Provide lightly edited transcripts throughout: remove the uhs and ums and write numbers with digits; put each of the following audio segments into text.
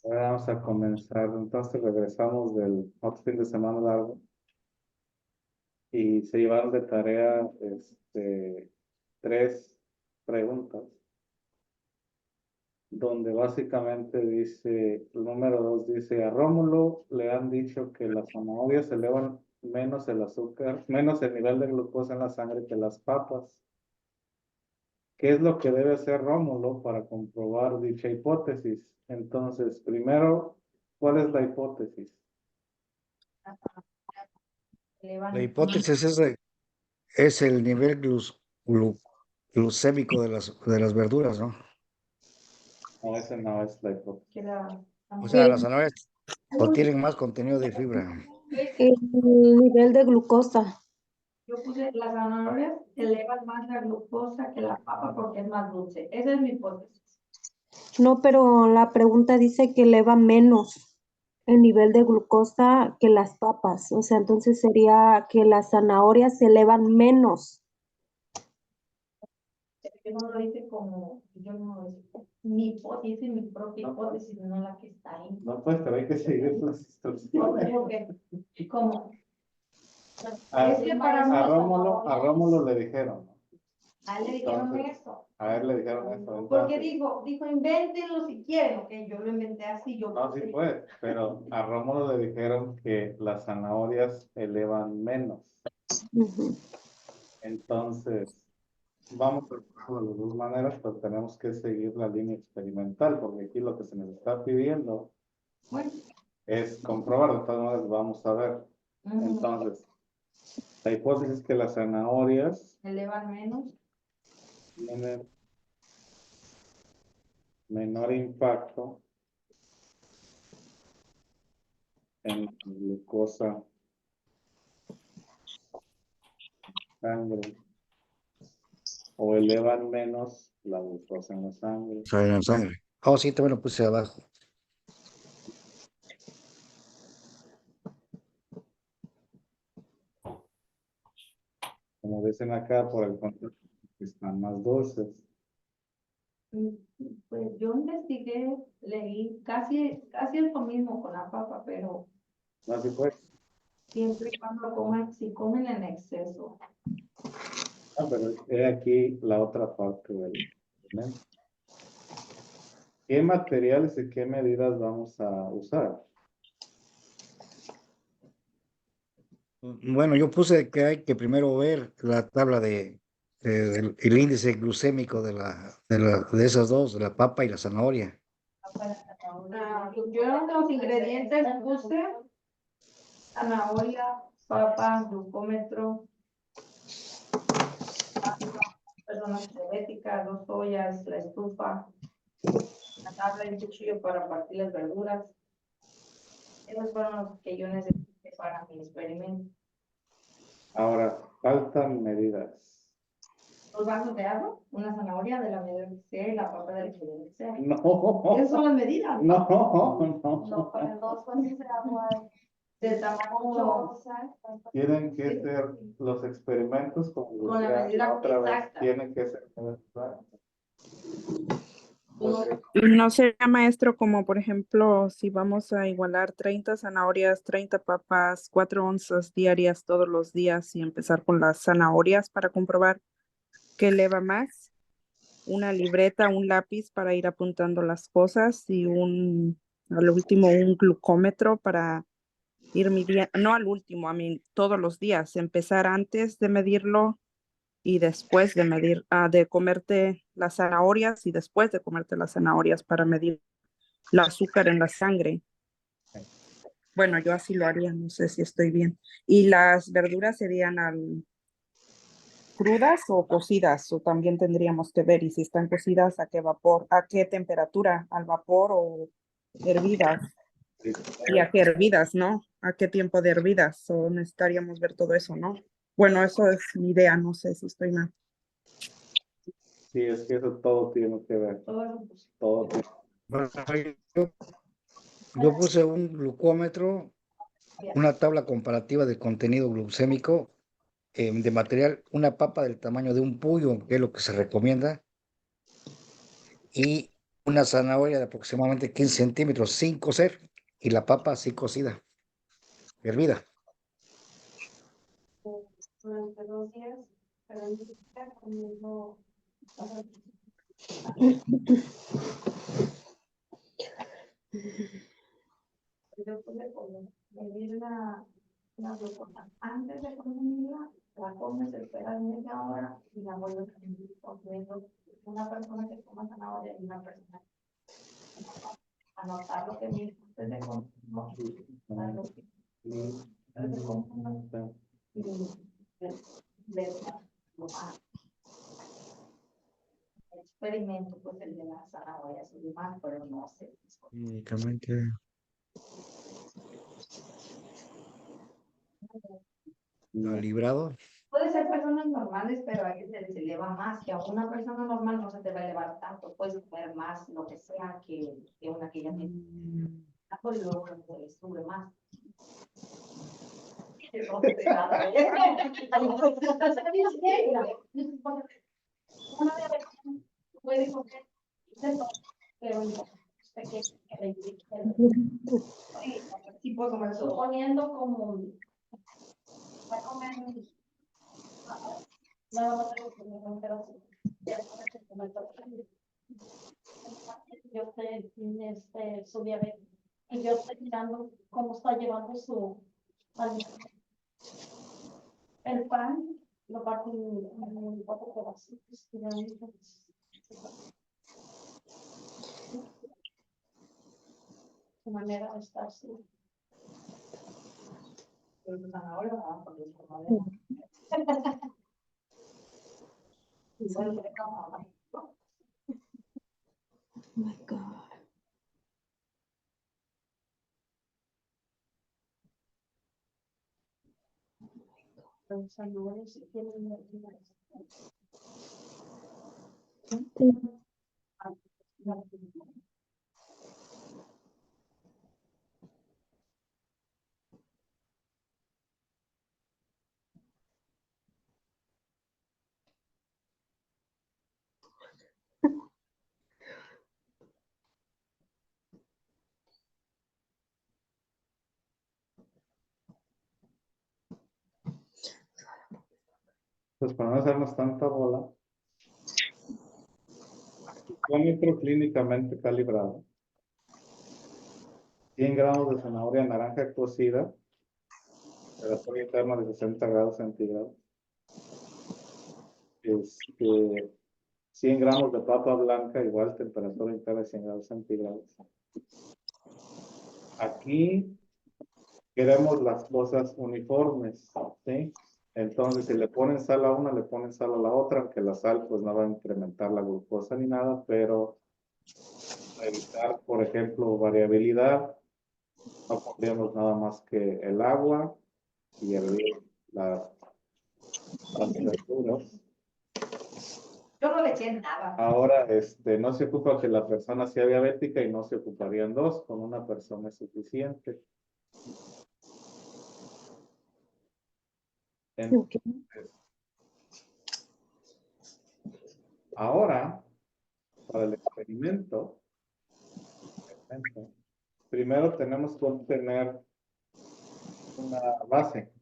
Ahora vamos a comenzar. Entonces regresamos del otro fin de semana largo y se llevaron de tarea tres preguntas, donde básicamente dice, el número 2 dice, a Rómulo le han dicho que las zanahorias elevan menos el azúcar, menos el nivel de glucosa en la sangre que las papas. ¿Qué es lo que debe hacer Rómulo para comprobar dicha hipótesis? Entonces, primero, ¿cuál es la hipótesis? La hipótesis es el nivel glucémico de las verduras, ¿no? No, esa no es la hipótesis. O sea, El, las zanahorias contienen más contenido de fibra. el nivel de glucosa. Yo puse las zanahorias elevan más la glucosa que la papa porque es más dulce. Esa es mi hipótesis. No, pero la pregunta dice que eleva menos el nivel de glucosa que las papas. O sea, entonces sería que las zanahorias se elevan menos. Yo no lo hice como, yo no lo hice. Mi hipótesis, mi propia hipótesis, no la que está ahí. No, pues, pero hay que seguir las instrucciones. ¿Cómo? A, Es que para mí a Rómulo le dijeron. a él le dijeron Entonces, eso. a él le dijeron eso. Porque Entonces, dijo, invéntenlo si quieren, ok, yo lo inventé así, yo no, sí fue, pero a Rómulo le dijeron que las zanahorias elevan menos. Ujú. Entonces, vamos a hacerlo de las dos maneras, pero tenemos que seguir la línea experimental, porque aquí lo que se nos está pidiendo Bueno, es comprobar, de todas maneras vamos a ver. Entonces, la hipótesis es que las zanahorias elevan menos. tienen menor impacto en glucosa, sangre, o elevan menos la glucosa en la sangre. O sea, en la sangre. Oh, sí, también lo puse abajo. Como dicen acá, por el contrario, están más dulces. Pues yo investigué, leí, casi es lo mismo con la papa, pero No, así fue. siempre y cuando comen, si comen en exceso. Ah, pero he aquí la otra parte del experimento. ¿Qué materiales y qué medidas vamos a usar? Bueno, yo puse que hay que primero ver la tabla el índice glucémico de esas dos, de la papa y la zanahoria. Yo en los ingredientes puse zanahoria, papa, glucómetro, personas diabéticas, 2 ollas, la estufa, la tabla y un cuchillo para partir las verduras. Esos fueron los que yo necesité para mi experimento. Ahora, faltan medidas. 2 vasos de agua, una zanahoria de la medida que sea y la papa de la medida que sea. No, Esas son las medidas. no, no. No, para 2 vasos de agua de tamaño. Tienen que ser los experimentos, como Con la decía medida la otra vez, exacta. tienen que ser exactas. Porque No sería maestro como, por ejemplo, si vamos a igualar 30 zanahorias, 30 papas, 4 onzas diarias todos los días y empezar con las zanahorias para comprobar qué eleva más, una libreta, un lápiz para ir apuntando las cosas y al último, un glucómetro para ir midiendo, no al último, a mí todos los días, empezar antes de medirlo y después de medir, de comerte las zanahorias y después de comerte las zanahorias para medir el azúcar en la sangre. Bueno, yo así lo haría, no sé si estoy bien. Y las verduras serían crudas o cocidas, o también tendríamos que ver, y si están cocidas, a qué vapor, a qué temperatura, al vapor o hervidas, y a qué hervidas, ¿no? A qué tiempo de hervidas, o necesitaríamos ver todo eso, ¿no? Bueno, eso es mi idea, no sé si estoy mal. sí, es que eso todo tiene que ver. Todo tiene. Bueno, yo, yo puse un glucómetro, una tabla comparativa de contenido glucémico de material, una papa del tamaño de un puño, que es lo que se recomienda, y una zanahoria de aproximadamente 15 centímetros sin cocer y la papa así cocida, hervida. Durante 2 días, pero en día comiendo. Yo pude medir la glucosa antes de comerla, la comes, esperas media hora y la vuelves a medir. Comiendo una persona que coma zanahoria y una persona que anotar lo que mide antes de comer, no, lo que antes de comer y ver experimento pues el de las zanahorias y demás, pero no sé. Únicamente librado. Puede ser personas normales, pero a veces se les eleva más, que a una persona normal no se te va a elevar tanto, puedes comer más lo que sea que una que ya tiene, y luego se le sube más. Una vez puede comer de todo, pero no, pequeño, sí puedo comer, suponiendo como va a comer nada más de lo que me pero yo estoy su diabetes y yo estoy mirando cómo está llevando su el pan, lo parto en 4 pedacitos y su manera de estar así. Pero pues ahora va porque es como de Oh my God. los zanahorias si tienen Pues para no hacernos tanta bola, glucómetro clínicamente calibrado, 100 gramos de zanahoria naranja cocida, temperatura interna de 60 grados centígrados, 100 gramos de papa blanca, igual temperatura interna de 100 grados centígrados. Aquí queremos las cosas uniformes, ¿sí? Entonces, si le ponen sal a una, le ponen sal a la otra, aunque la sal pues no va a incrementar la glucosa ni nada, pero para evitar, por ejemplo, variabilidad, no pondríamos nada más que el agua y las verduras. yo no le eché nada. Ahora, no se ocupa que la persona sea diabética y no se ocuparían dos, con una persona es suficiente. Ok. Ahora, para el experimento, primero tenemos que obtener una base.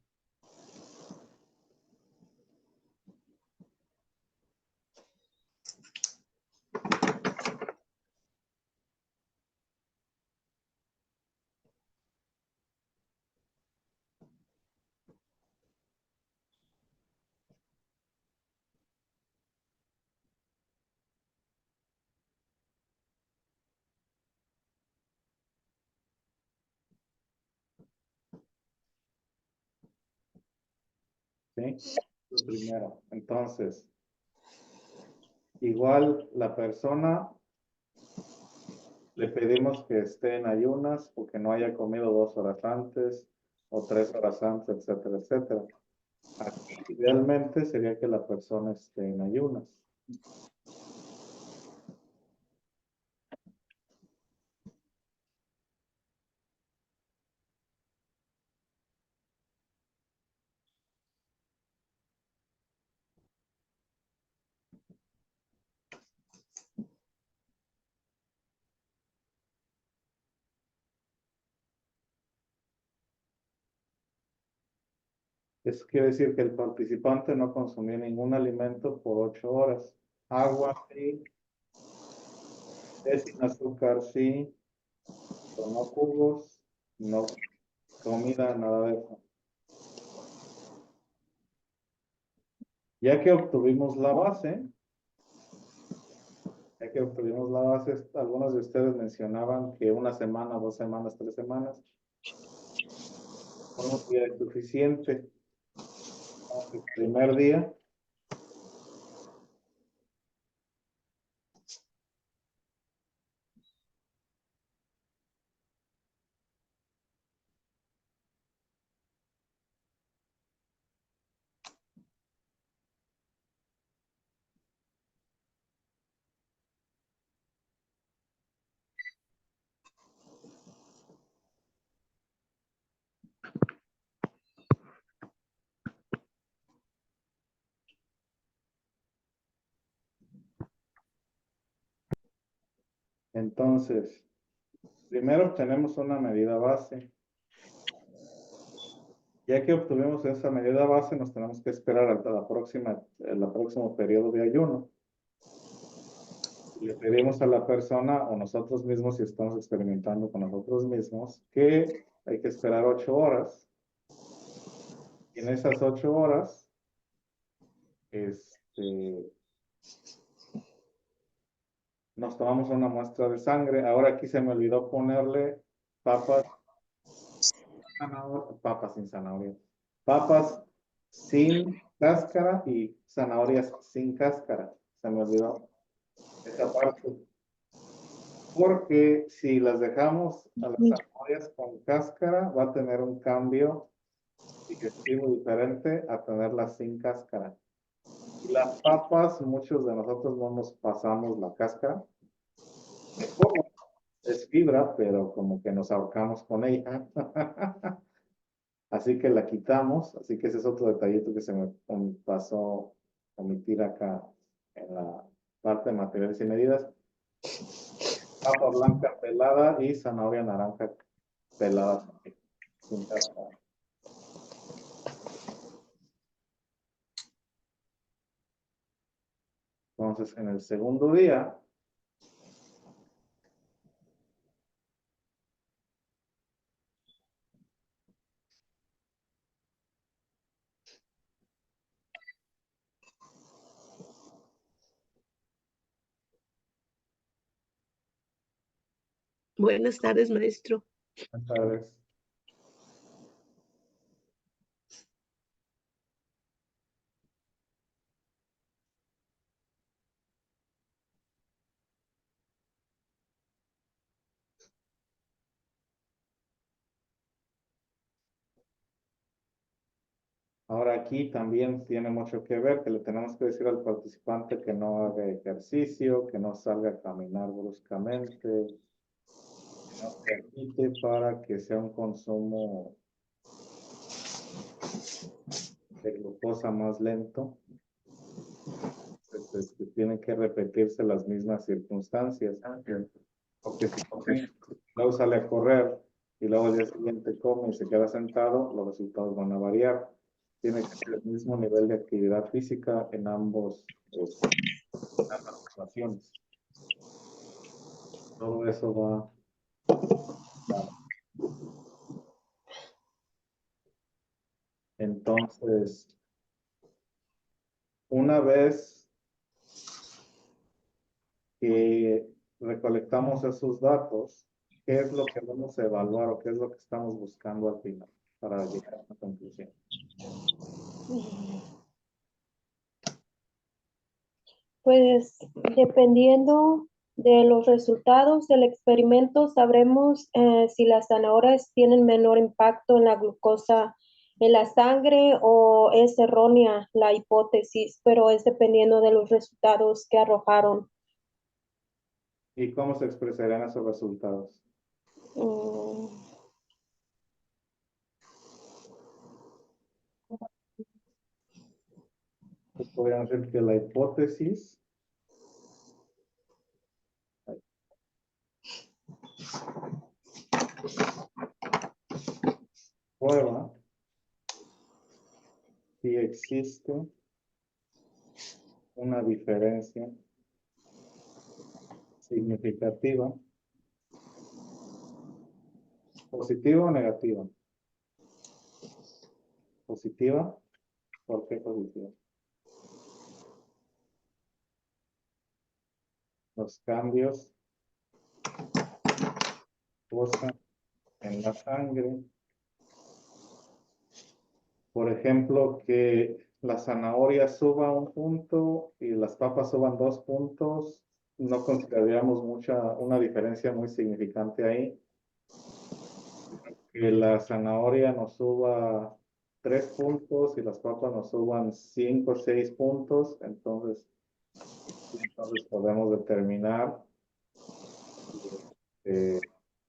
¿Sí? Lo primero. Entonces, igual la persona le pedimos que esté en ayunas o que no haya comido 2 horas antes o 3 horas antes, etcétera, etcétera. Aquí, idealmente sería que la persona esté en ayunas. Eso quiere decir que el participante no consumió ningún alimento por 8 horas. Agua, sí. Té sin azúcar, sí. Pero no jugos, no comida, nada de eso. Ya que obtuvimos la base, algunos de ustedes mencionaban que 1 semana, 2 semanas, 3 semanas, un día es suficiente. El primer día, entonces, primero obtenemos una medida base. Ya que obtuvimos esa medida base, nos tenemos que esperar hasta el próximo periodo de ayuno. Le pedimos a la persona o nosotros mismos, si estamos experimentando con nosotros mismos, que hay que esperar 8 horas. Y en esas 8 horas, nos tomamos una muestra de sangre. Ahora aquí se me olvidó ponerle papas sin zanahoria. Papas sin cáscara y zanahorias sin cáscara. Se me olvidó esa parte. Porque si las dejamos a las zanahorias con cáscara, va a tener un cambio digestivo diferente a tenerlas sin cáscara. Y las papas, muchos de nosotros no nos pasamos la cáscara. Es fibra, pero como que nos ahorcamos con ella. Así que la quitamos. Así que ese es otro detallito que se me pasó omitir acá en la parte de materiales y medidas. Papa blanca pelada y zanahoria naranja pelada sin cáscara. Entonces, en el segundo día, Buenas tardes, maestro. ¿sabes? Ahora aquí también tiene mucho que ver que le tenemos que decir al participante que no haga ejercicio, que no salga a caminar bruscamente, que no se agite para que sea un consumo de glucosa más lento. Que tienen que repetirse las mismas circunstancias. Porque si luego sale a correr y luego al día siguiente come y se queda sentado, los resultados van a variar. Tiene que ser el mismo nivel de actividad física en ambas situaciones. Todo eso va. Entonces, una vez que recolectamos esos datos, ¿qué es lo que vamos a evaluar o qué es lo que estamos buscando al final para llegar a una conclusión? Pues dependiendo de los resultados del experimento, sabremos si las zanahorias tienen menor impacto en la glucosa en la sangre o es errónea la hipótesis, pero es dependiendo de los resultados que arrojaron. ¿Y cómo se expresarían esos resultados? Mm, Podrían decir que la hipótesis prueba sí existe una diferencia significativa, positiva o negativa. Positiva, ¿por qué positiva? Los cambios en la sangre. Por ejemplo, que la zanahoria suba 1 punto y las papas suban 2 puntos, no consideraríamos una diferencia muy significante ahí. Que la zanahoria nos suba 3 puntos y las papas nos suban 5 o 6 puntos, entonces podemos determinar,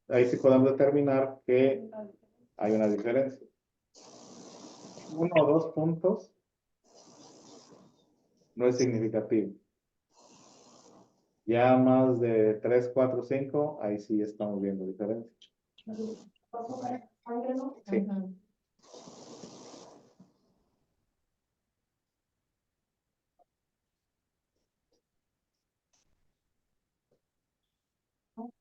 ahí sí podemos determinar que hay una diferencia. 1 o 2 puntos no es significativo. Ya más de 3, 4, 5, ahí sí estamos viendo diferencia. Sí. Ujú.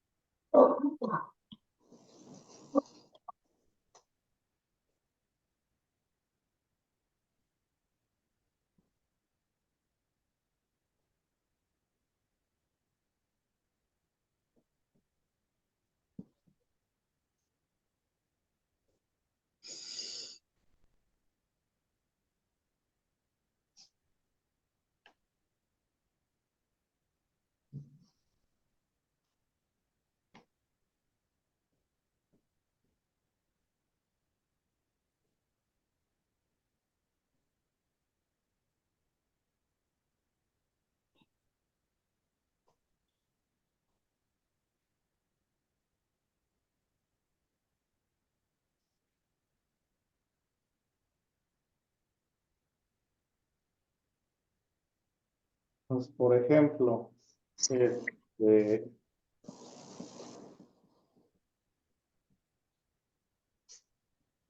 Pues, por ejemplo,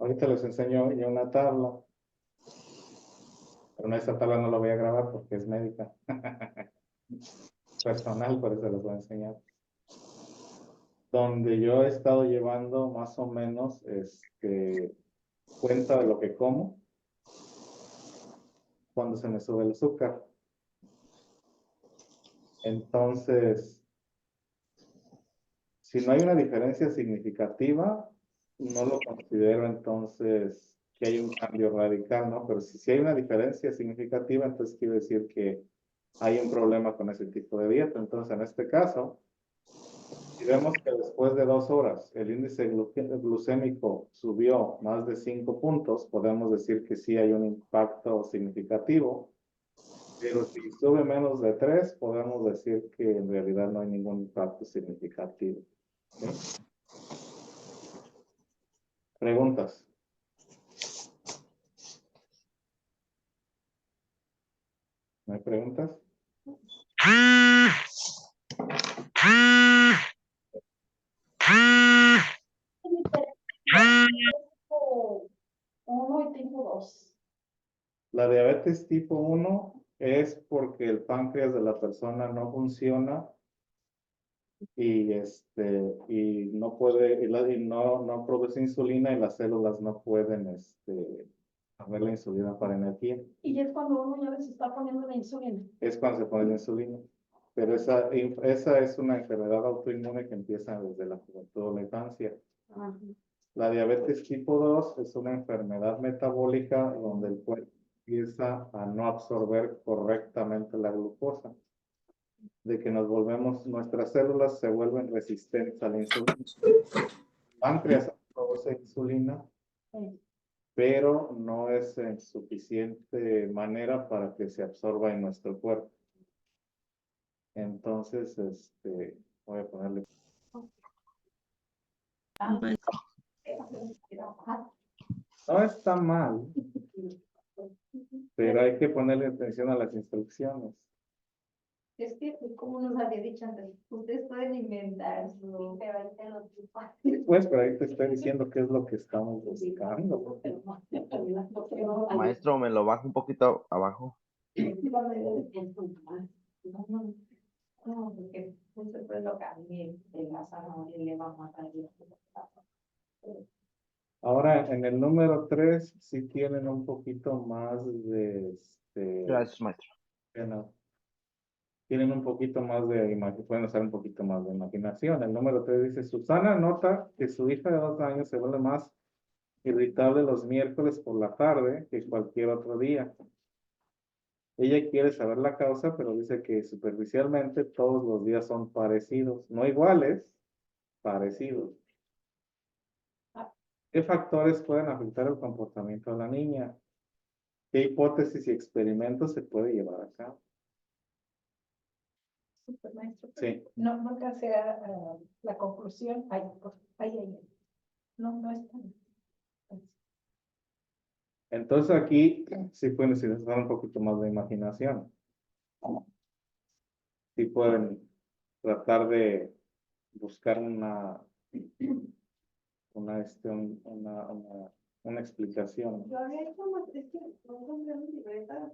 ahorita les enseño ya una tabla, pero esta tabla no la voy a grabar porque es médica. Personal, por eso les voy a enseñar. Donde yo he estado llevando más o menos cuenta de lo que como cuando se me sube el azúcar. Entonces, si no hay una diferencia significativa, no lo considero entonces que hay un cambio radical, ¿no? Pero si hay una diferencia significativa, entonces quiere decir que hay un problema con ese tipo de dieta. Entonces, en este caso, si vemos que después de 2 horas el índice glucémico subió más de 5 puntos, podemos decir que sí hay un impacto significativo. Pero si sube menos de 3, podemos decir que en realidad no hay ningún impacto significativo. ¿Sí? ¿Preguntas? ¿No hay preguntas? Uno y tipo 2. La diabetes tipo 1 es porque el páncreas de la persona no funciona y, y no puede, y no produce insulina y las células no pueden hacer la insulina para energía. Y es cuando uno ya les está poniendo la insulina. Es cuando se pone la insulina. Pero esa es una enfermedad autoinmune que empieza desde la juventud o la infancia. Ajá. La diabetes tipo 2 es una enfermedad metabólica donde el cuerpo empieza a no absorber correctamente la glucosa. De que nuestras células se vuelven resistentes a la insulina. El páncreas produce insulina, pero no es en suficiente manera para que se absorba en nuestro cuerpo. Entonces, voy a ponerle. No está mal, pero hay que ponerle atención a las instrucciones. Es que, como nos había dicho antes, ustedes pueden inventar su... Pero ahí te lo digo. Pues, pero ahí te estoy diciendo qué es lo que estamos buscando. Maestro, me lo baja un poquito abajo. No, porque justo fue lo que a mí de la zanahoria le va a matar. Ahora, en el número 3, sí tienen un poquito más de, Gracias, maestro. bueno, tienen un poquito más de pueden usar un poquito más de imaginación. El número 3 dice, Susana nota que su hija de 2 años se vuelve más irritable los miércoles por la tarde que cualquier otro día. Ella quiere saber la causa, pero dice que superficialmente todos los días son parecidos, no iguales, parecidos. ¿Qué factores pueden afectar el comportamiento de la niña? ¿Qué hipótesis y experimentos se puede llevar a cabo? Maestro, Sí. no alcancé a la conclusión. Ahí. No es tan... Entonces aquí sí pueden utilizar un poquito más de imaginación. Sí pueden tratar de buscar una explicación. Yo había hecho es que no encontré mi libreta,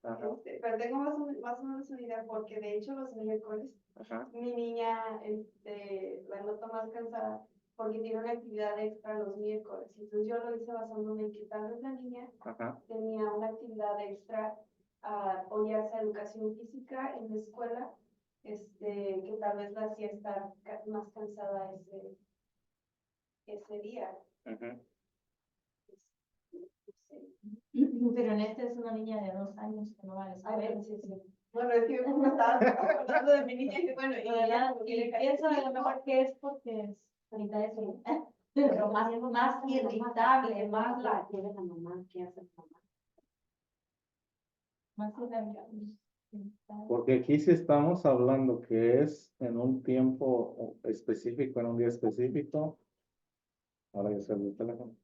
Ajá. pero tengo más o menos una idea, porque de hecho los miércoles Ajá. mi niña la noto más cansada porque tiene una actividad extra los miércoles. Entonces yo lo hice basándome en que tal vez la niña Ajá. tenía una actividad extra, o ya sea educación física en la escuela, que tal vez la hacía estar más cansada ese día. Ajá. Pero en este es una niña de 2 años que no va a la escuela. Sí. Bueno, es que como estaba hablando de mi niña, y bueno, Y pienso a lo mejor que es porque es ahorita de su... Pero más irritable, más la... tiene la mamá, ¿qué hace la mamá? Más irritable. Porque aquí sí estamos hablando que es en un tiempo específico, en un día específico. Ahora ya salió el teléfono.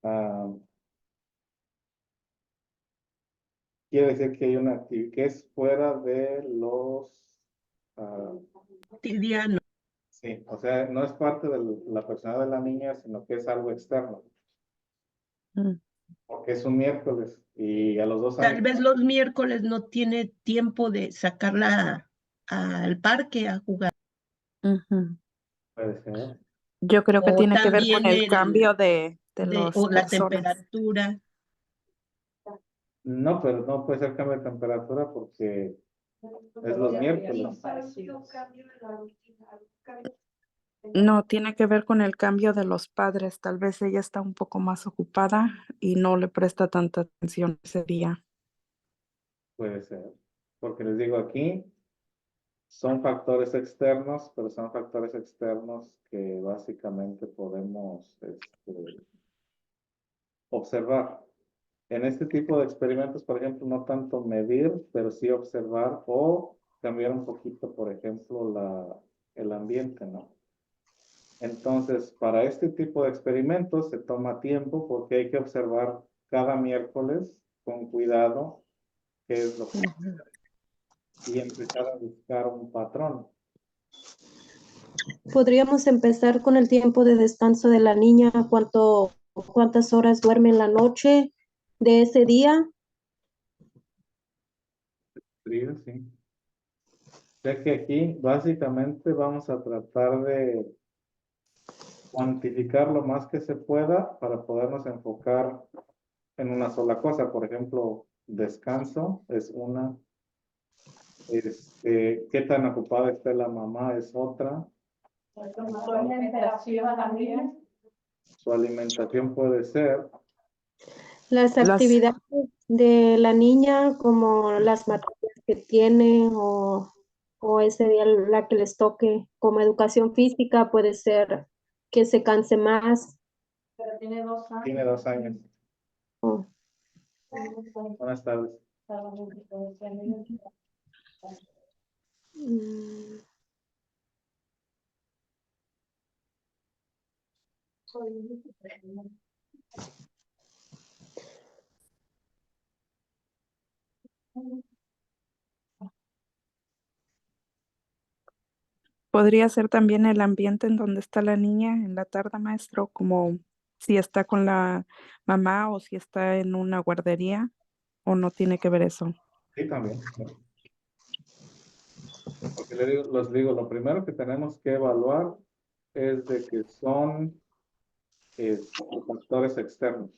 Ah, quiere decir que hay una actividad que es fuera de los... Cotidiano. sí, o sea, no es parte de la personalidad de la niña, sino que es algo externo. Mm. Porque es un miércoles y a los 2 Tal años. vez los miércoles no tiene tiempo de sacarla al parque a jugar. Ujú. Puede ser. Yo creo que O tiene que ver con también el cambio de las o la personas. temperatura. No, pero no puede ser cambio de temperatura porque es los miércoles. No, tiene que ver con el cambio de los padres. Tal vez ella está un poco más ocupada y no le presta tanta atención ese día. Puede ser. Porque les digo aquí, son factores externos, pero son factores externos que básicamente podemos observar. En este tipo de experimentos, por ejemplo, no tanto medir, pero sí observar o cambiar un poquito, por ejemplo, el ambiente, ¿no? Entonces, para este tipo de experimentos se toma tiempo porque hay que observar cada miércoles con cuidado qué es lo que y empezar a buscar un patrón. Podríamos empezar con el tiempo de descanso de la niña, cuántas horas duerme en la noche de ese día. Frío, sí. Ya que aquí básicamente vamos a tratar de cuantificar lo más que se pueda para podernos enfocar en una sola cosa. Por ejemplo, descanso es una. Qué tan ocupada esté la mamá es otra. Su alimentación puede ser. Las Las, actividades de la niña, como las materias que tiene o ese día la que les toque, como educación física, puede ser que se canse más. Pero tiene 2 años. Tiene 2 años. o- Buenas tardes. Mm, Podría ser también el ambiente en donde está la niña en la tarde, maestro, como si está con la mamá o si está en una guardería, o no tiene que ver eso. Sí, también. Porque les digo, lo primero que tenemos que evaluar es de que son factores externos.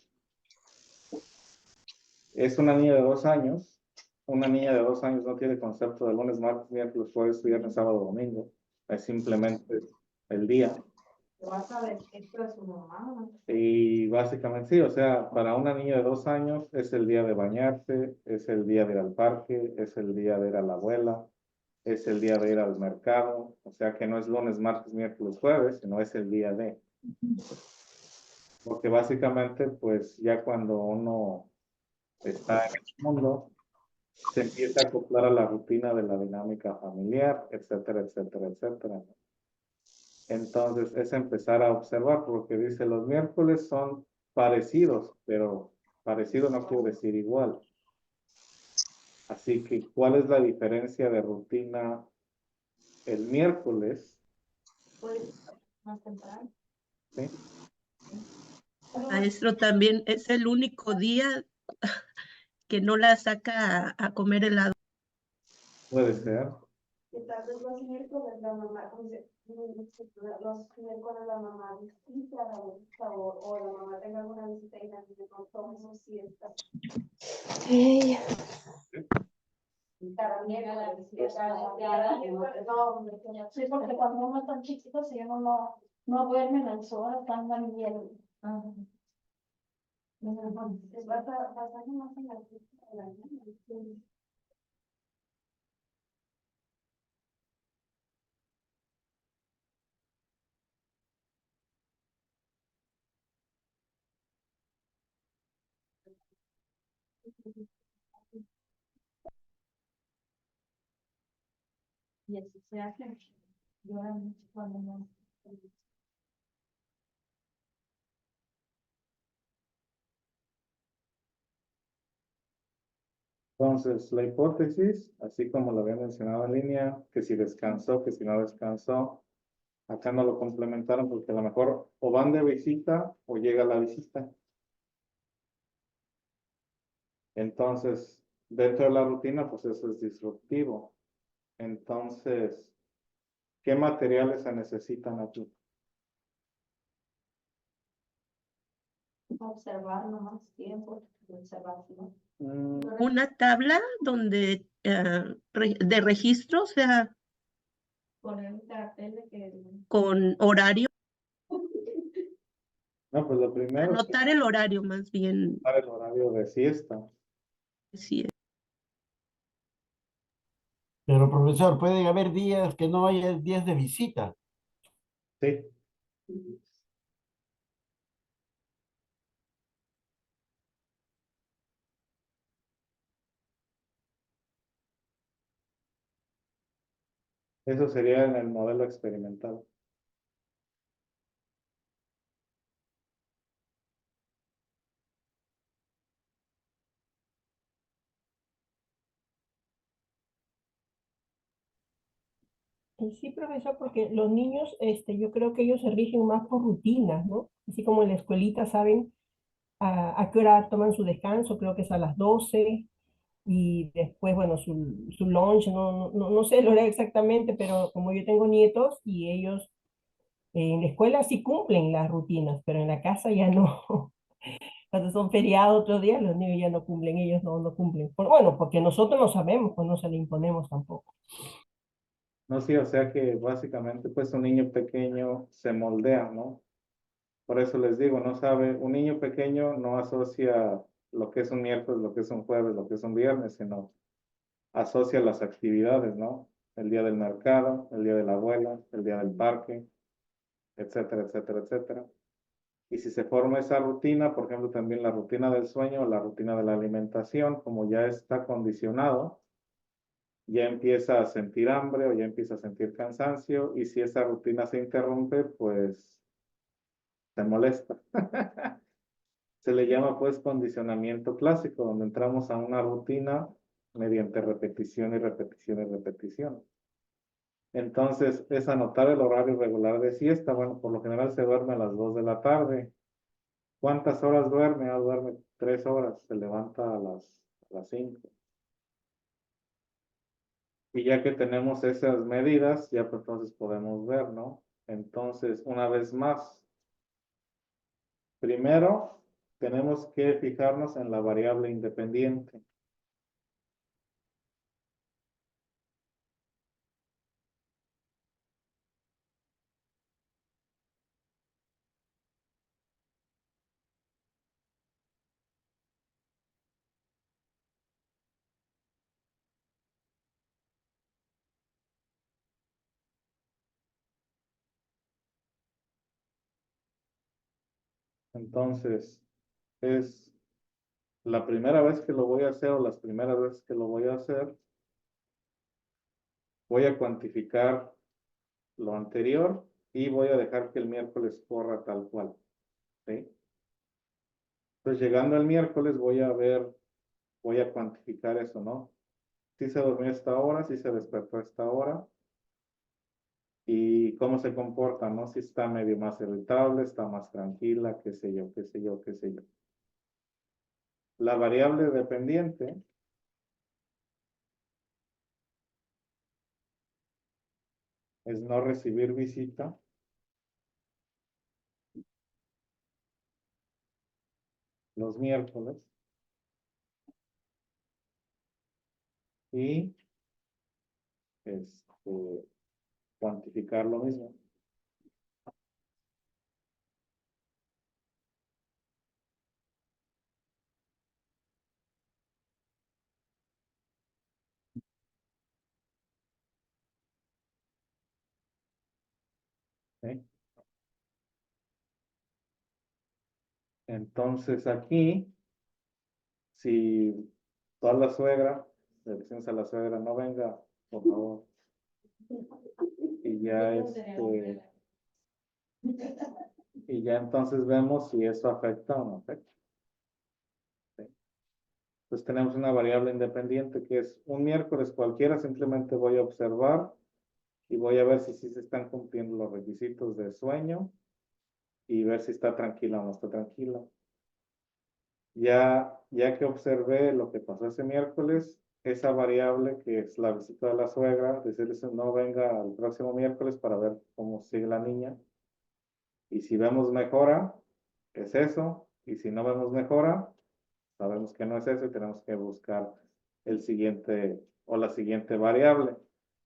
Es una niña de 2 años. Una niña de 2 años no tiene concepto de lunes, martes, miércoles, jueves, viernes, sábado, domingo. Es simplemente el día. Vas a ver esto de su mamá. Y básicamente sí, o sea, para una niña de 2 años es el día de bañarse, es el día de ir al parque, es el día de ir a la abuela, es el día de ir al mercado. O sea que no es lunes, martes, miércoles, jueves, sino es el día de. Porque básicamente, pues ya cuando uno está en el mundo, se empieza a acoplar a la rutina de la dinámica familiar, etcétera, etcétera, etcétera. Entonces es empezar a observar, porque dice los miércoles son parecidos, pero parecido no quiere decir igual. Así que, ¿cuál es la diferencia de rutina el miércoles? Pues más temprano. ¿Sí? Maestro, también es el único día que no la saca a comer helado. Puede ser. Y tal vez los miércoles la mamá, los miércoles la mamá visita a la abuelita o la mamá tenga alguna visita y la niña no tome su siesta. Ey, También a la visita. No, sí, porque cuando uno es tan chiquito, si uno no duerme en el sol, están tan bien. Es bastante más en la visita de la niña. Y así se hace. Llora mucho cuando no. Entonces, la hipótesis, así como lo había mencionado en línea, que si descansó, que si no descansó, acá no lo complementaron porque a lo mejor o van de visita o llega la visita. Entonces, dentro de la rutina, pues eso es disruptivo. Entonces, ¿qué materiales se necesitan aquí? Observar no más tiempo, observación. Una tabla donde de registro, o sea, Poner un cartel de que con horario, No, pues lo primero es anotar el horario más bien. el horario de siesta. Sí, Pero profesor, pueden haber días que no haya días de visita. Sí. Eso sería en el modelo experimental. Sí, profesor, porque los niños, yo creo que ellos se rigen más por rutinas, ¿no? Así como en la escuelita saben a qué hora toman su descanso, creo que es a las 12, y después, bueno, su lunch, no sé el horario exactamente, pero como yo tengo nietos y ellos en la escuela sí cumplen las rutinas, pero en la casa ya no. Cuando son feriados otros días, los niños ya no cumplen, ellos no cumplen. Bueno, porque nosotros no sabemos, pues no se le imponemos tampoco. No, sí, o sea que básicamente pues un niño pequeño se moldea, ¿no? Por eso les digo, no sabe, un niño pequeño no asocia lo que es un miércoles, lo que es un jueves, lo que es un viernes, sino asocia las actividades, ¿no? El día del mercado, el día de la abuela, el día del parque, etcétera, etcétera, etcétera. Y si se forma esa rutina, por ejemplo, también la rutina del sueño, la rutina de la alimentación, como ya está condicionado, ya empieza a sentir hambre o ya empieza a sentir cansancio, y si esa rutina se interrumpe, pues se molesta. Se le llama pues condicionamiento clásico, donde entramos a una rutina mediante repetición y repetición y repetición. Entonces, es anotar el horario regular de siesta. Bueno, por lo general se duerme a las 2 de la tarde. ¿Cuántas horas duerme? Ah, duerme 3 horas, se levanta a las 5. Y ya que tenemos esas medidas, ya pues entonces podemos ver, ¿no? Entonces, una vez más, primero tenemos que fijarnos en la variable independiente. Entonces, es la primera vez que lo voy a hacer o las primeras veces que lo voy a hacer, voy a cuantificar lo anterior y voy a dejar que el miércoles corra tal cual. ¿Sí? Entonces, llegando el miércoles, voy a ver, voy a cuantificar eso, ¿no? Si se durmió a esta hora, si se despertó a esta hora y cómo se comporta, ¿no? Si está medio más irritable, está más tranquila, qué sé yo, qué sé yo, qué sé yo. La variable dependiente es no recibir visita los miércoles y cuantificar lo mismo. ¿Sí? Entonces aquí, si toda la suegra, le decimos a la suegra, no venga, por favor. Y ya y ya entonces vemos si eso afecta o no afecta. ¿Sí? Entonces tenemos una variable independiente que es un miércoles cualquiera, simplemente voy a observar y voy a ver si sí se están cumpliendo los requisitos de sueño y ver si está tranquila o no está tranquila. Ya que observé lo que pasó ese miércoles, esa variable que es la visita de la suegra, decirles no venga el próximo miércoles para ver cómo sigue la niña. Y si vemos mejora, es eso. Y si no vemos mejora, sabemos que no es eso y tenemos que buscar el siguiente o la siguiente variable.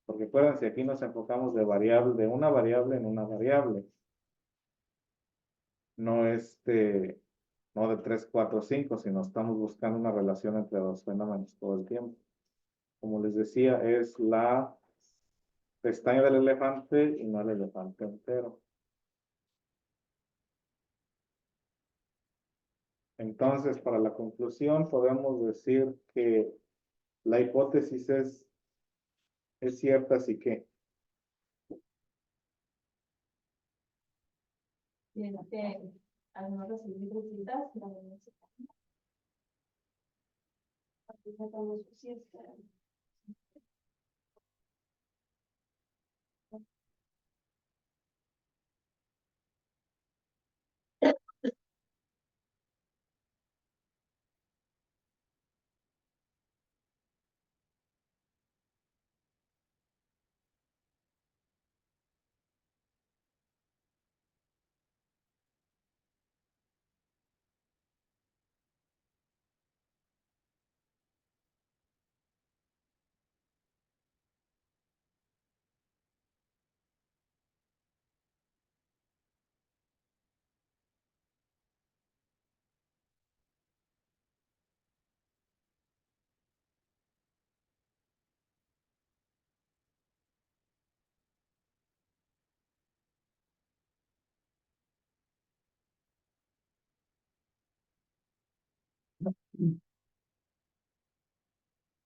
Porque acuérdense, aquí nos enfocamos de una variable en una variable. No no de 3, 4, 5, sino estamos buscando una relación entre dos fenómenos todo el tiempo. Como les decía, es la pestaña del elefante y no el elefante entero. Entonces, para la conclusión, podemos decir que la hipótesis es cierta, así que Al no recibir visitas, no se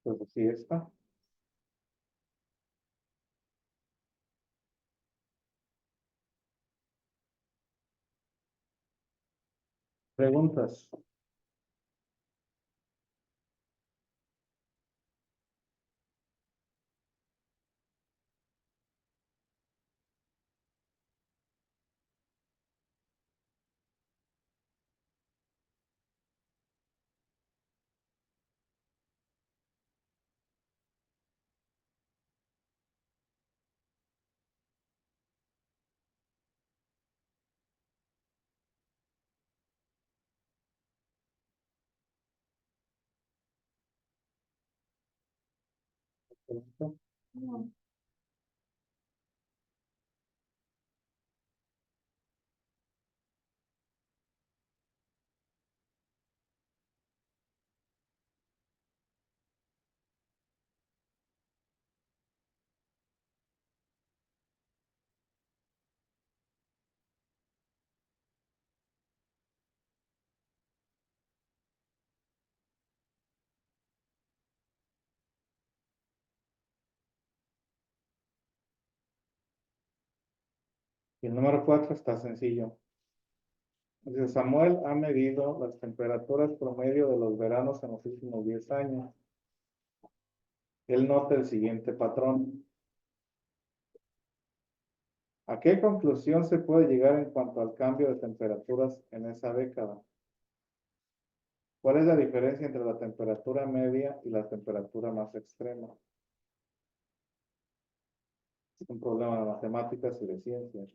pues así está. Preguntas. Y el número 4 está sencillo. Dice, Samuel ha medido las temperaturas promedio de los veranos en los últimos 10 años. Él nota el siguiente patrón. ¿A qué conclusión se puede llegar en cuanto al cambio de temperaturas en esa década? ¿Cuál es la diferencia entre la temperatura media y la temperatura más extrema? Es un problema de matemáticas y de ciencias.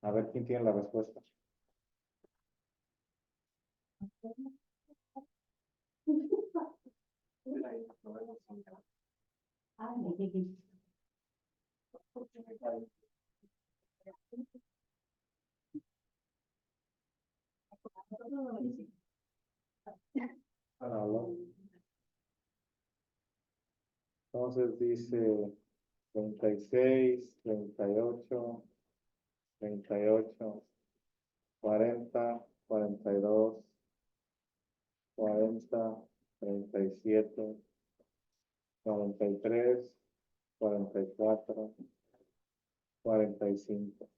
A ver quién tiene la respuesta. Entonces dice 36, 38, 38, 40, 42, 40, 37, 43, 44, 45.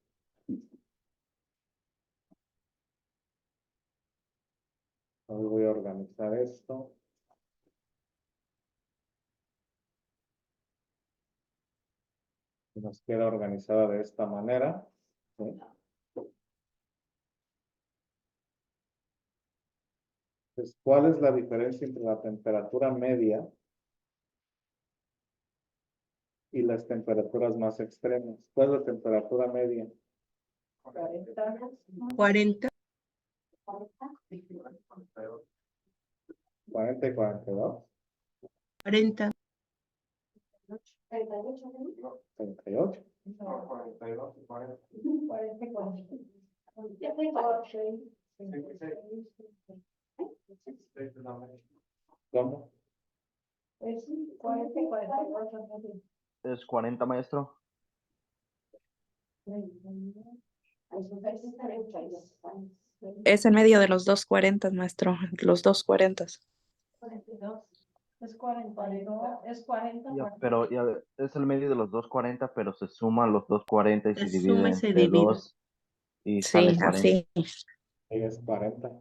Hoy voy a organizar esto. Y nos queda organizada de esta manera. ¿Sí? Entonces, ¿cuál es la diferencia entre la temperatura media y las temperaturas más extremas? ¿Cuál es la temperatura media? 40. 40 y 42. 40. 38. ¿Cómo? Es 40, maestro. Es en medio de los 240, maestro. Los 240. Es 42, es 40. Ya, pero ya, es el medio de los 240, pero se suman los 240 y Se se divide suma y se entre divide. 2 y Sí, sale 40. así. Ella es 40.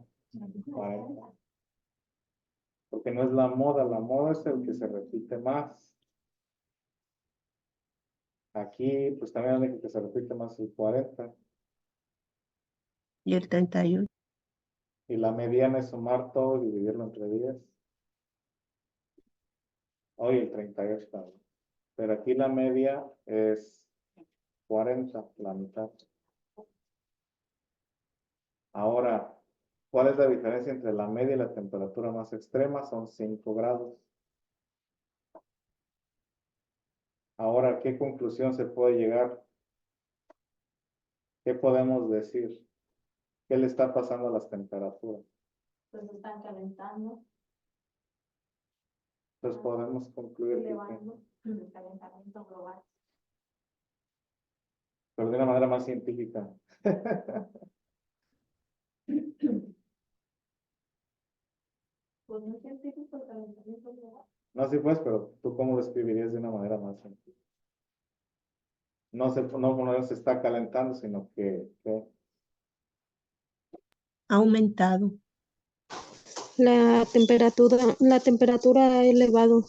Porque no es la moda es el que se repite más. Aquí, pues también el que se repite más el 40. Y el 31. Y la mediana es sumar todo y dividirlo entre 10. Hoy el 38 también. Pero aquí la media es 40, la mitad. Ahora, ¿cuál es la diferencia entre la media y la temperatura más extrema? Son 5 grados. Ahora, ¿a qué conclusión se puede llegar? ¿Qué podemos decir? ¿Qué le está pasando a las temperaturas? Pues están calentando, Entonces podemos concluir que, elevando el calentamiento global. pero de una manera más científica. Pues no es científico el calentamiento global. No, sí pues, pero tú cómo lo escribirías de una manera más científica. No se está calentando, sino que Ha aumentado. La temperatura ha elevado.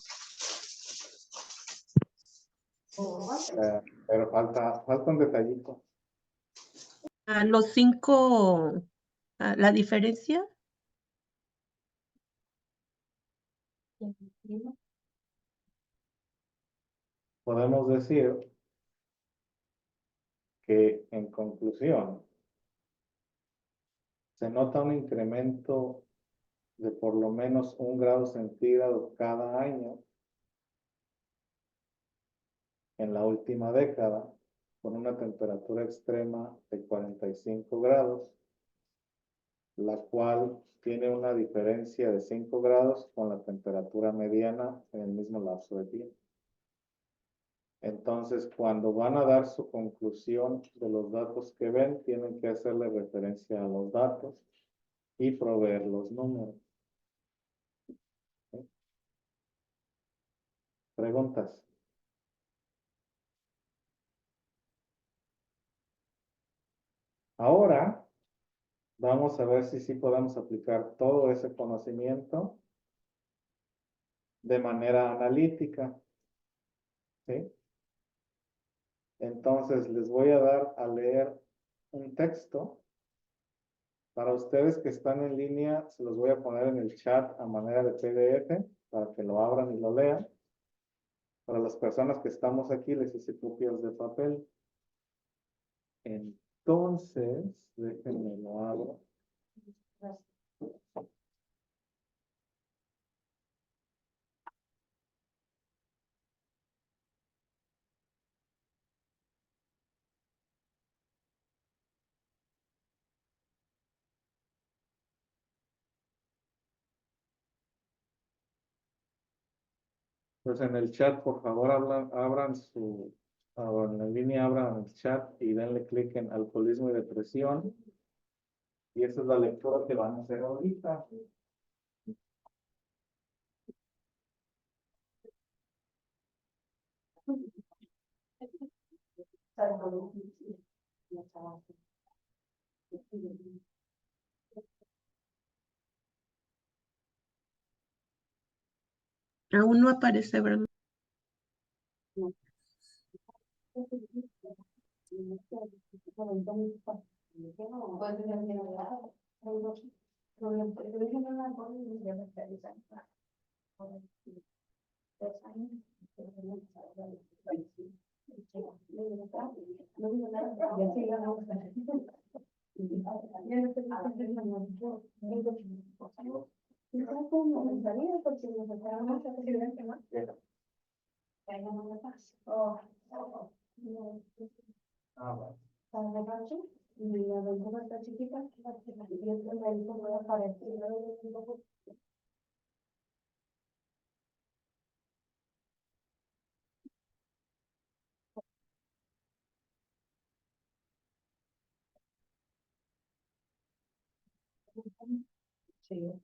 pero falta un detallito. A los 5, la diferencia. Podemos decir que en conclusión se nota un incremento de por lo menos 1 grado centígrado cada año en la última década, con una temperatura extrema de 45 grados, la cual tiene una diferencia de 5 grados con la temperatura mediana en el mismo lapso de tiempo. Entonces, cuando van a dar su conclusión de los datos que ven, tienen que hacerle referencia a los datos y proveer los números. ¿Sí? ¿Preguntas? Ahora, vamos a ver si sí podemos aplicar todo ese conocimiento de manera analítica. ¿Sí? Entonces, les voy a dar a leer un texto. Para ustedes que están en línea, se los voy a poner en el chat a manera de PDF para que lo abran y lo lean. Para las personas que estamos aquí, les hice copias de papel. Entonces, déjenme lo abro. Pues en el chat, por favor, abran en la línea, abran el chat y denle clic en alcoholismo y depresión. Y esa es la lectura que van a hacer ahorita. Aún no aparece, ¿verdad? Sí.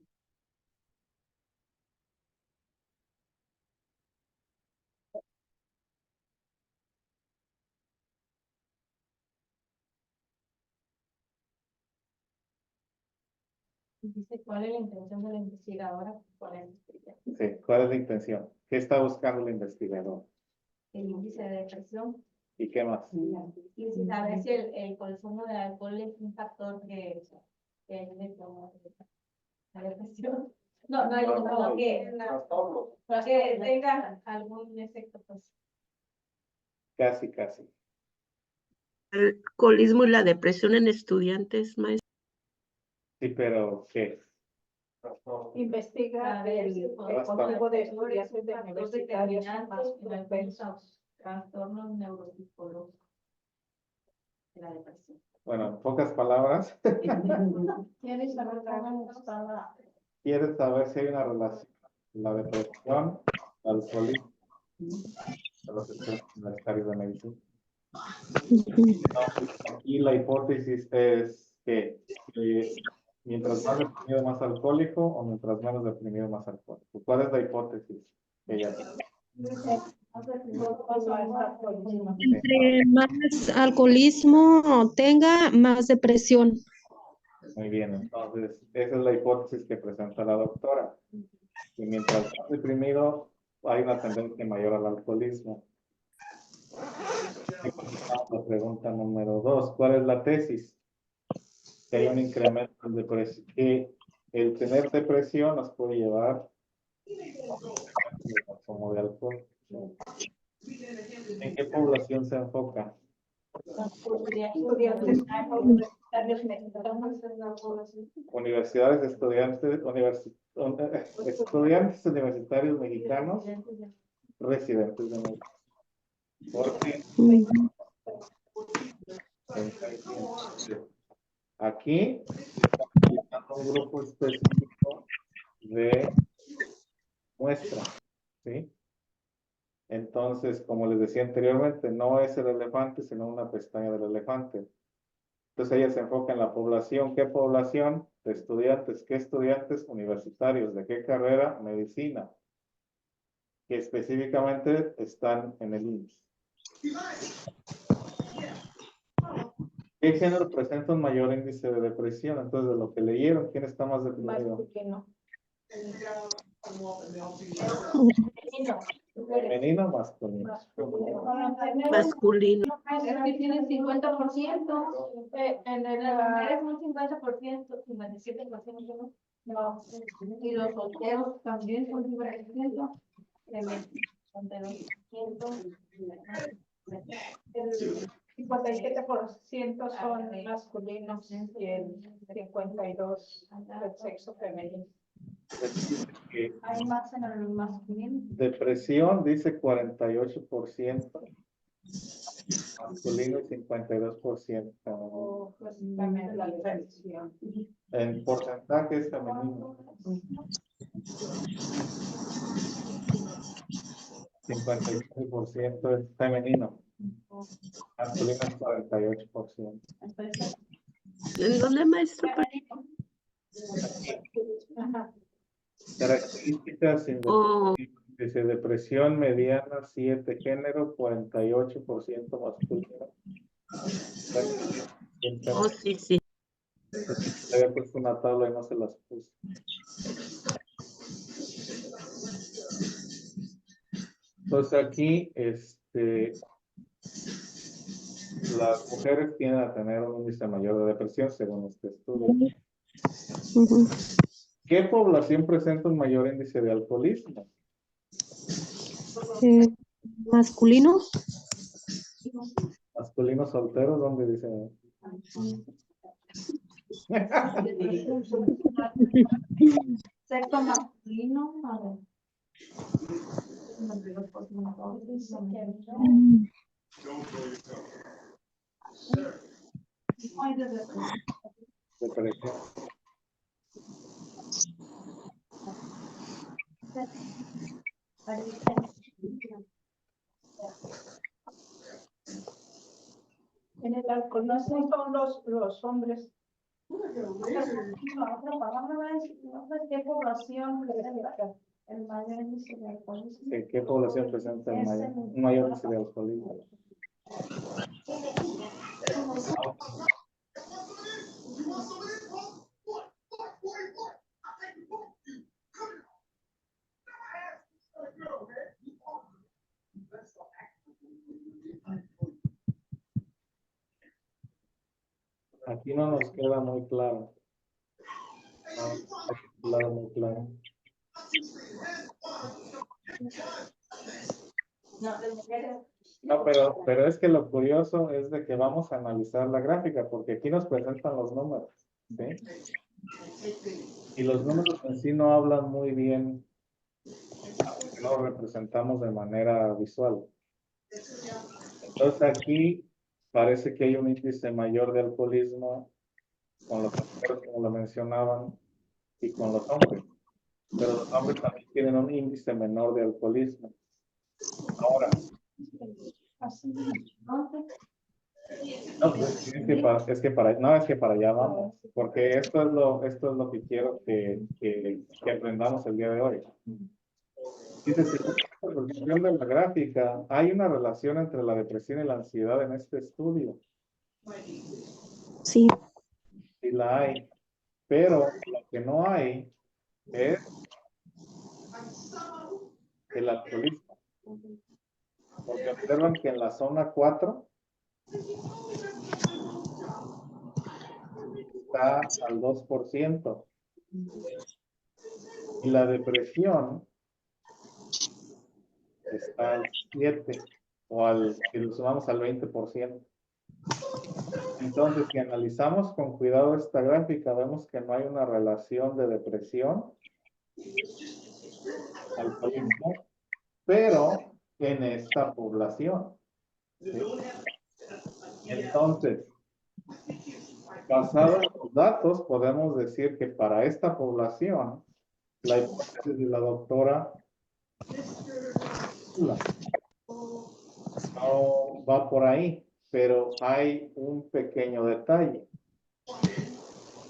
Dice, ¿cuál es la intención de la investigadora con el investigador? Sí, ¿cuál es la intención? ¿Qué está buscando el investigador? El índice de depresión. ¿Y qué más? Y si saber si el consumo de alcohol es un factor que le promueve la depresión. No, que tenga algún efecto, pues. Casi, casi. El alcoholismo y la depresión en estudiantes, maestro. Sí, pero ¿qué? Investiga el conjunto de estudiantes de universitarios más propensos. Trastornos neuropsicológicos de la depresión. Bueno, en pocas palabras, ¿Quieres saber ¿quieres saber si hay una relación entre la depresión, el alcoholismo de los estudiantes universitarios de medicina? Aquí la hipótesis es que mientras más deprimido, más alcohólico, o mientras menos deprimido, más alcohólico. ¿Cuál es la hipótesis? Entre más alcoholismo tenga, más depresión. Muy bien, entonces esa es la hipótesis que presenta la doctora. Y mientras más deprimido, hay una tendencia mayor al alcoholismo. La pregunta número 2, ¿cuál es la tesis? Que hay un incremento en depresión, que el tener depresión nos puede llevar al consumo de alcohol. ¿En qué población se enfoca? Universidades, estudiantes, estudiantes universitarios mexicanos residentes de México. Porque aquí estamos utilizando un grupo específico de muestra, ¿sí? Entonces, como les decía anteriormente, no es el elefante, sino una pestaña del elefante. Entonces ella se enfoca en la población. ¿Qué población? De estudiantes. ¿Qué estudiantes? Universitarios. ¿De qué carrera? Medicina. Que específicamente están en el IMSS. ¿Qué género presenta un mayor índice de depresión? Entonces, de lo que leyeron, ¿quién está más deprimido? ¿Femenino o masculino? Masculino. Es que tiene 50%, en el es un 50%, 57%, no. Y los solteros también son 50%, el 57% son masculinos y el 52% del sexo femenino. Hay más en el masculino. Depresión dice 48%. Masculino y 52%. Pues también la depresión. En porcentaje es femenino. 56% es femenino. Masculino es 48%. ¿En dónde, maestro? Características dice depresión mediana 7, género 48% masculino. Oh, sí, sí. Había puesto una tabla y no se las puse. Entonces aquí las mujeres tienden a tener un índice mayor de depresión según este estudio. ¿Qué población presenta un mayor índice de alcoholismo? Masculino. Masculinos solteros, ¿dónde dice? Sexo masculino, a ver. Depresión. En el alcohol no son los hombres. ¿Qué población el mayor índice de alcoholismo? Sí, ¿qué población presenta un mayor índice de alcoholismo? Aquí no nos queda muy claro. No, muy claro. No, pero es que lo curioso es de que vamos a analizar la gráfica, porque aquí nos presentan los números, ¿sí? Y los números en sí no hablan muy bien, no lo representamos de manera visual. Entonces aquí parece que hay un índice mayor de alcoholismo con los mujeres, como lo mencionaban, y con los hombres. Pero los hombres también tienen un índice menor de alcoholismo. Ahora, no, pues es que para allá vamos, porque esto es lo que quiero que aprendamos el día de hoy. Dice, según la evolución de la gráfica, hay una relación entre la depresión y la ansiedad en este estudio. Sí. Sí la hay, pero lo que no hay es el alcoholismo. Porque observan que en la zona 4 está al 2%. Y la depresión está al 7%, o si lo sumamos al 20%. Entonces, si analizamos con cuidado esta gráfica, vemos que no hay una relación de depresión, alcoholismo, pero en esta población. ¿Sí? Entonces, basado en los datos, podemos decir que para esta población, la hipótesis de la doctora no va por ahí, pero hay un pequeño detalle.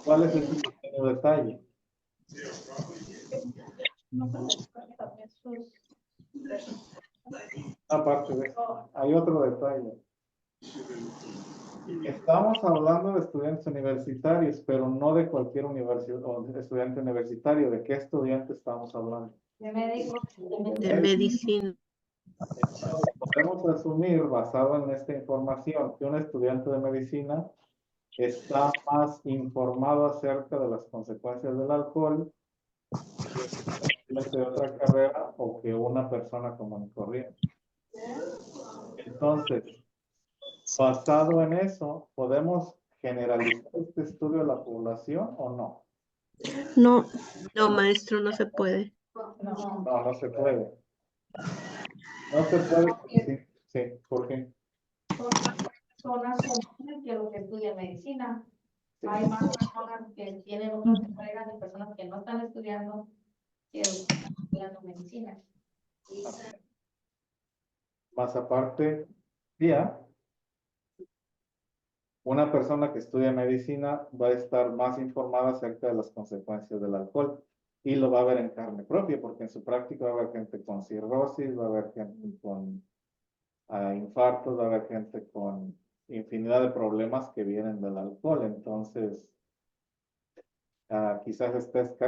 ¿Cuál es ese pequeño detalle? Aparte de eso, hay otro detalle. Estamos hablando de estudiantes universitarios, pero no de cualquier estudiante universitario. ¿De qué estudiante estamos hablando? De médicos. De medicina. Podemos asumir, basado en esta información, que un estudiante de medicina está más informado acerca de las consecuencias del alcohol que un estudiante de otra carrera o que una persona común y corriente. Entonces, basado en eso, ¿podemos generalizar este estudio a la población o no? No, no, maestro, no se puede. No se puede. No se puede. Sí, ¿por qué? Personas comunes que los que estudian medicina. Hay más personas que tienen otras carreras y personas que no están estudiando que están estudiando medicina. Más aparte, ya, una persona que estudia medicina va a estar más informada acerca de las consecuencias del alcohol y lo va a ver en carne propia, porque en su práctica va a haber gente con cirrosis, va a haber gente con infartos, va a haber gente con infinidad de problemas que vienen del alcohol. Entonces, quizás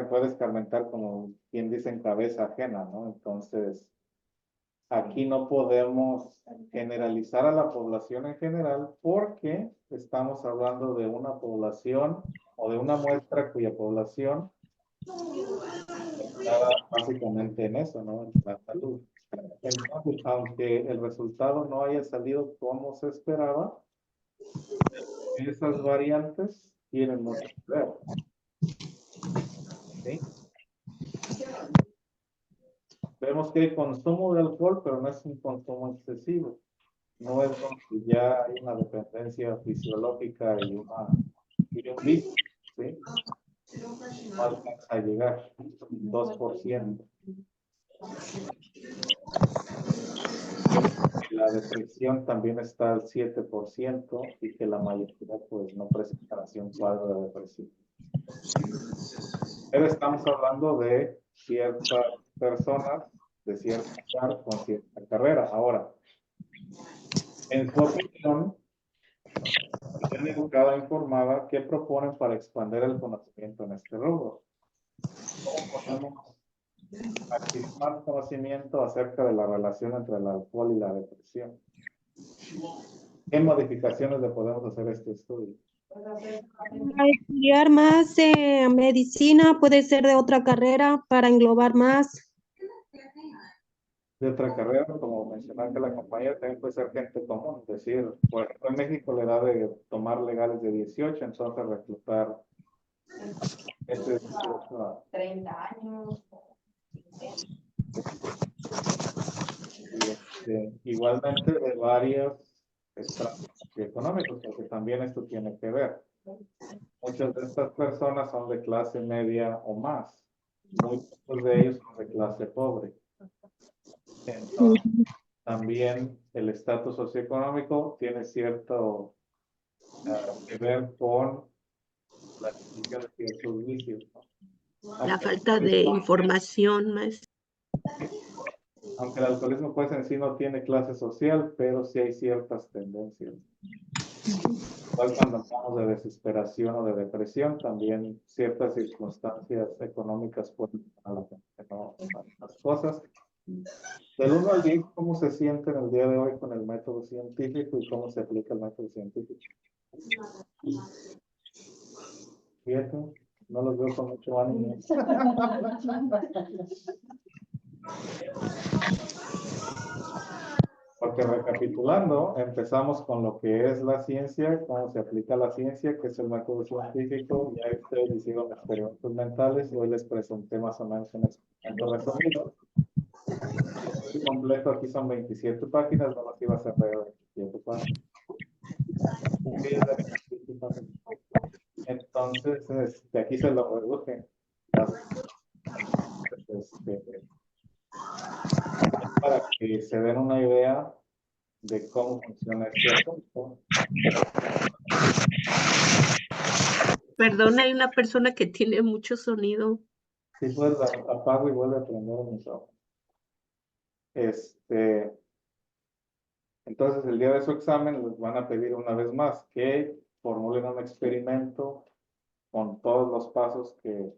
puede escarmentar como quien dice en cabeza ajena, ¿no? Entonces, aquí no podemos generalizar a la población en general porque estamos hablando de una población o de una muestra cuya población está básicamente en eso, ¿no? En la salud. Entonces, aunque el resultado no haya salido como se esperaba, esas variantes tienen mucho que ver. ¿Sí? Vemos que hay consumo de alcohol, pero no es un consumo excesivo. No es donde ya hay una dependencia fisiológica y un vicio, ¿sí? No alcanza a llegar, 2%. La depresión también está al 7% y que la mayoría pues no presentan así un cuadro de depresión. Pero estamos hablando de ciertas personas de cierta edad con cierta carrera. Ahora, en su opinión, bien educada e informada, ¿qué proponen para expandir el conocimiento en este rubro? ¿Cómo podemos adquirir más conocimiento acerca de la relación entre el alcohol y la depresión? ¿Qué modificaciones le podemos hacer a este estudio? Para estudiar más medicina, puede ser de otra carrera para englobar más. De otra carrera, como mencionaste la compañera, también puede ser gente común. Es decir, por ejemplo, en México la edad de tomar legales de 18, entonces reclutar este 18 a 30 años. igualmente de varios estratos económicos, porque también esto tiene que ver. Muchas de estas personas son de clase media o más. Muchos de ellos son de clase pobre. Entonces, también el estatus socioeconómico tiene cierto que ver con la adquisición de ciertos vicios, ¿no? La falta de información, maestro. Aunque el alcoholismo pues en sí no tiene clase social, pero sí hay ciertas tendencias. Igual cuando hablamos de desesperación o de depresión, también ciertas circunstancias económicas pueden a la gente, ¿no? Las cosas. Del 1 al 10, ¿cómo se sienten el día de hoy con el método científico y cómo se aplica el método científico? 7, no los veo con mucho ánimo. Ok, que recapitulando, empezamos con lo que es la ciencia, cómo se aplica la ciencia, que es el método científico. Ya ustedes hicieron experimentos mentales y hoy les presenté más o menos un experimento resumido. El completo aquí son 27 páginas, no más iba a ser de 27 páginas. Entonces, aquí se lo reduje. Para que se den una idea de cómo funciona este asunto. Perdón, hay una persona que tiene mucho sonido. Sí, pues apago y vuelve a prender el micrófono. Entonces, el día de su examen les van a pedir una vez más que formulen un experimento con todos los pasos que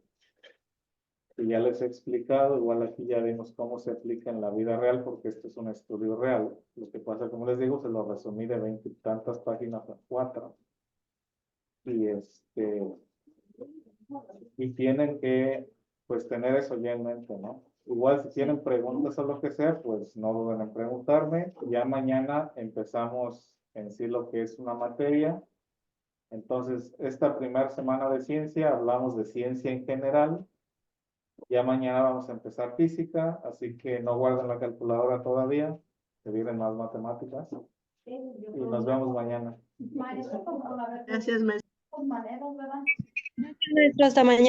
ya les he explicado. Igual aquí ya vimos cómo se aplica en la vida real, porque este es un estudio real. Lo que pasa, como les digo, se lo resumí de 20 y tantas páginas a 4. Y tienen que, pues, tener eso ya en mente, ¿no? Igual si tienen preguntas o lo que sea, pues no duden en preguntarme. Ya mañana empezamos en sí lo que es una materia. Entonces, esta primera semana de ciencia, hablamos de ciencia en general. Ya mañana vamos a empezar física, así que no guarden la calculadora todavía, que vienen más matemáticas. Y nos vemos mañana. Gracias, maestro. Hasta mañana.